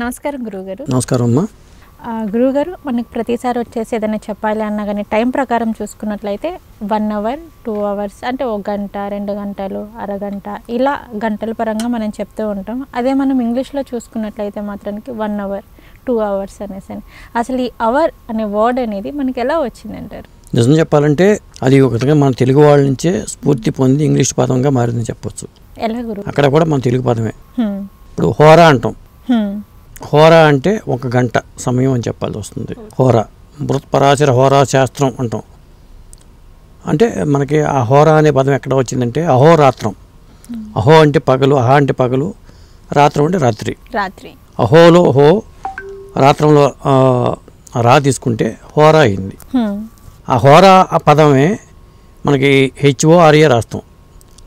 నమస్కారం గురువుగారు. నమస్కారం అమ్మా. గురువుగారు, మనకు ప్రతిసారి వచ్చేసి ఏదైనా చెప్పాలి అన్నా కానీ టైం ప్రకారం చూసుకున్నట్లయితే 1 అవర్ 2 అవర్స్ అంటే 1 గంట 2 గంటలు అరగంట ఇలా గంటల పరంగా మనం చెప్తూ ఉంటాం. అదే మనం ఇంగ్లీష్లో చూసుకున్నట్లయితే మాత్రానికి 1 అవర్ 2 అవర్స్ అనేసి. అసలు ఈ అవర్ అనే వర్డ్ అనేది మనకి ఎలా వచ్చిందంటారు? నిజం చెప్పాలంటే అది ఒకటిగా మన తెలుగు వాళ్ళ నుంచే స్ఫూర్తి పొంది ఇంగ్లీష్ పదంగా మారిందని చెప్పొచ్చు. ఎలా గురువు? అక్కడ కూడా మన తెలుగు పదమే. ఇప్పుడు హోరా అంటాం. హోరా అంటే 1 గంట సమయం అని చెప్పాల్సి వస్తుంది. హోరా మృత్పరాచర హోరా శాస్త్రం అంటాం. అంటే మనకి ఆ హోరా అనే పదం ఎక్కడ వచ్చిందంటే అహోరాత్రం. అహో అంటే పగలు, అహా అంటే పగలు, రాత్రం అంటే రాత్రి. అహోలో హో, రాత్రంలో రా తీసుకుంటే హోరా అయింది. ఆ హోరా ఆ పదమే మనకి HORA రాస్తాం.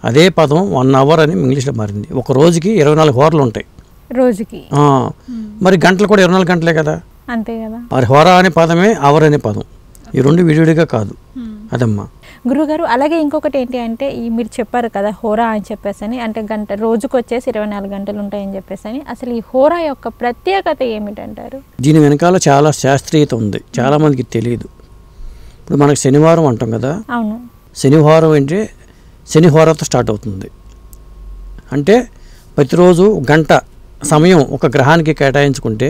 అదే పదం 1 అవర్ అని ఇంగ్లీష్లో మారింది. ఒక రోజుకి 24 హోర్లు ఉంటాయి. రోజుకి మరి గంటలు కూడా 24 గంటలే కదా. అంతే కదా. మరి హోరా అనే పదమే అవర్ అనే పదం. ఈ రెండు విడివిడిగా కాదు. అదమ్మా గురుగారు. అలాగే ఇంకొకటి ఏంటి అంటే మీరు చెప్పారు కదా హోరా అని చెప్పేసి, అంటే గంట రోజుకు వచ్చేసి 24 గంటలు ఉంటాయని చెప్పేసి. అసలు ఈ హోరా యొక్క ప్రత్యేకత ఏమిటంటారు? దీని వెనకాల చాలా శాస్త్రీయత ఉంది, చాలా మందికి తెలియదు. ఇప్పుడు మనకి శనివారం అంటాం కదా. అవును. శనివారం అంటే శనిహోరాతో స్టార్ట్ అవుతుంది. అంటే ప్రతిరోజు గంట సమయం ఒక గ్రహానికి కేటాయించుకుంటే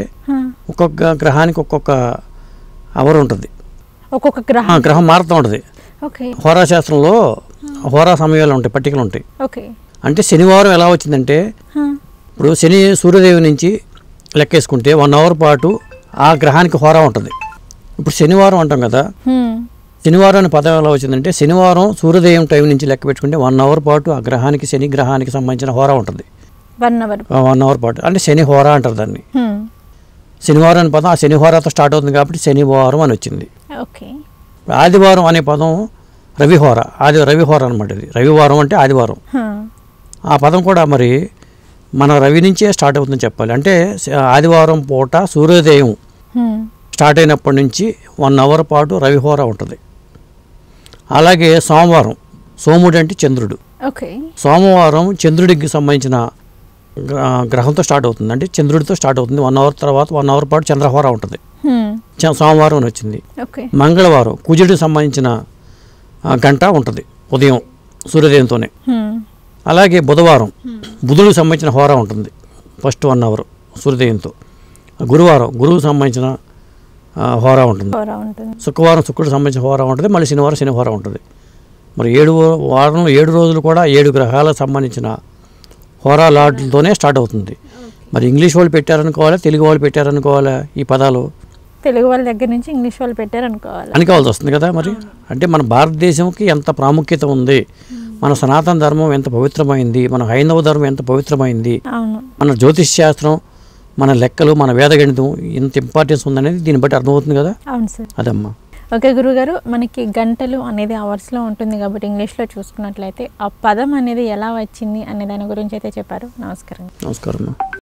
ఒక్కొక్క గ్రహానికి ఒక్కొక్క అవర్ ఉంటుంది. ఒక్కొక్క గ్రహం మారుతూ ఉంటుంది. హోరాశాస్త్రంలో హోరా సమయాలు ఉంటాయి, పట్టికలు ఉంటాయి. అంటే శనివారం ఎలా వచ్చిందంటే ఇప్పుడు సూర్యదేవి నుంచి లెక్కేసుకుంటే 1 అవర్ పాటు ఆ గ్రహానికి హోరా ఉంటుంది. ఇప్పుడు శనివారం అంటాం కదా. శనివారం అనే పదం ఎలా వచ్చిందంటే శనివారం సూర్యోదయం టైం నుంచి లెక్క పెట్టుకుంటే 1 అవర్ పాటు ఆ గ్రహానికి శని గ్రహానికి సంబంధించిన హోరా ఉంటుంది. 1 అవర్ పాటు అంటే శని హోరా అంటారు దాన్ని. శనివారం అనే పదం ఆ శని హోరాతో స్టార్ట్ అవుతుంది కాబట్టి శనివారం అని వచ్చింది. ఆదివారం అనే పదం రవిహోర, రవిహోర అనమాట. ఇది రవివారం అంటే ఆదివారం. ఆ పదం కూడా మరి మన రవి నుంచే స్టార్ట్ అవుతుందని చెప్పాలి. అంటే ఆదివారం పూట సూర్యోదయం స్టార్ట్ అయినప్పటి నుంచి 1 అవర్ పాటు రవిహోర ఉంటుంది. అలాగే సోమవారం, సోముడు అంటే చంద్రుడు. సోమవారం చంద్రుడికి సంబంధించిన గ్రహంతో స్టార్ట్ అవుతుంది. అంటే చంద్రుడితో స్టార్ట్ అవుతుంది. 1 అవర్ తర్వాత 1 అవర్ పాటు చంద్రహోర ఉంటుంది. సోమవారం అని వచ్చింది. మంగళవారం కుజుడికి సంబంధించిన గంట ఉంటుంది ఉదయం సూర్యోదయంతోనే. అలాగే బుధవారం బుధుడికి సంబంధించిన హోరా ఉంటుంది, ఫస్ట్ 1 అవర్ సూర్యోదయంతో. గురువారం గురువుకు సంబంధించిన హోరా ఉంటుంది. శుక్రవారం శుక్రుడికి సంబంధించిన హోరా ఉంటుంది. మళ్ళీ శనివారం శని హోరా ఉంటుంది. మరి 7 రోజులు కూడా 7 గ్రహాలకు సంబంధించిన హోరా లాట్లతోనే స్టార్ట్ అవుతుంది. మరి ఇంగ్లీష్ వాళ్ళు పెట్టారనుకోవాలా, తెలుగు వాళ్ళు పెట్టారనుకోవాలా? ఈ పదాలు తెలుగు వాళ్ళ దగ్గర నుంచి ఇంగ్లీష్ వాళ్ళు పెట్టారనుకోవాలి, అనుకోవాల్సి వస్తుంది కదా. మరి అంటే మన భారతదేశంకి ఎంత ప్రాముఖ్యత ఉంది, మన సనాతన ధర్మం ఎంత పవిత్రమైంది, మన హైందవ ధర్మం ఎంత పవిత్రమైంది, మన జ్యోతిష్ శాస్త్రం, మన లెక్కలు, మన వేదగణితం ఎంత ఇంపార్టెన్స్ ఉందనేది దీన్ని బట్టి అర్థమవుతుంది కదా. అవును సార్. అదమ్మా. ఓకే గురుగారు, మనకి గంటలు అనేది అవర్స్లో ఉంటుంది కాబట్టి ఇంగ్లీష్లో చూసుకున్నట్లయితే ఆ పదం అనేది ఎలా వచ్చింది అనే దాని గురించి అయితే చెప్పారు. నమస్కారం. నమస్కారం.